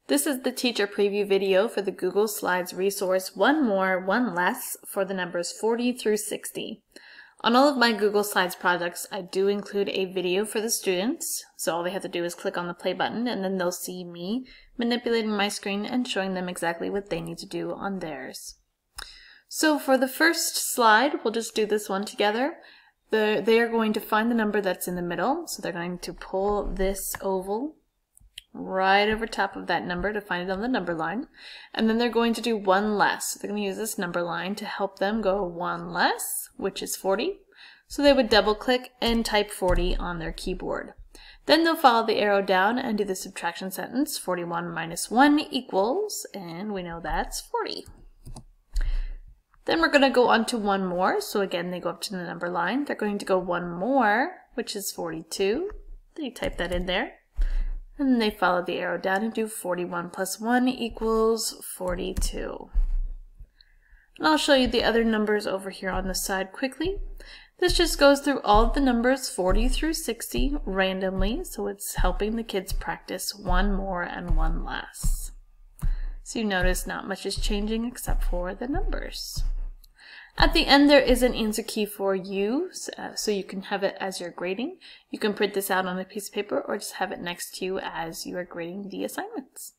This is the teacher preview video for the Google Slides resource One More, One Less for the numbers 40 through 60. On all of my Google Slides projects, I do include a video for the students, so all they have to do is click on the play button and then they'll see me manipulating my screen and showing them exactly what they need to do on theirs. So for the first slide, we'll just do this one together. They are going to find the number that's in the middle, so they're going to pull this oval right over top of that number to find it on the number line, and then they're going to do one less. So they're going to use this number line to help them go one less, which is 40. So they would double click and type 40 on their keyboard. Then they'll follow the arrow down and do the subtraction sentence. 41 minus 1 equals, and we know that's 40. Then we're going to go on to one more. So again, they go up to the number line. They're going to go one more, which is 42. They type that in there. And then they follow the arrow down and do 41 plus 1 equals 42. And I'll show you the other numbers over here on the side quickly. This just goes through all of the numbers 40 through 60 randomly, so it's helping the kids practice one more and one less. So you notice not much is changing except for the numbers. At the end, there is an answer key for you, so you can have it as you're grading. You can print this out on a piece of paper or just have it next to you as you are grading the assignments.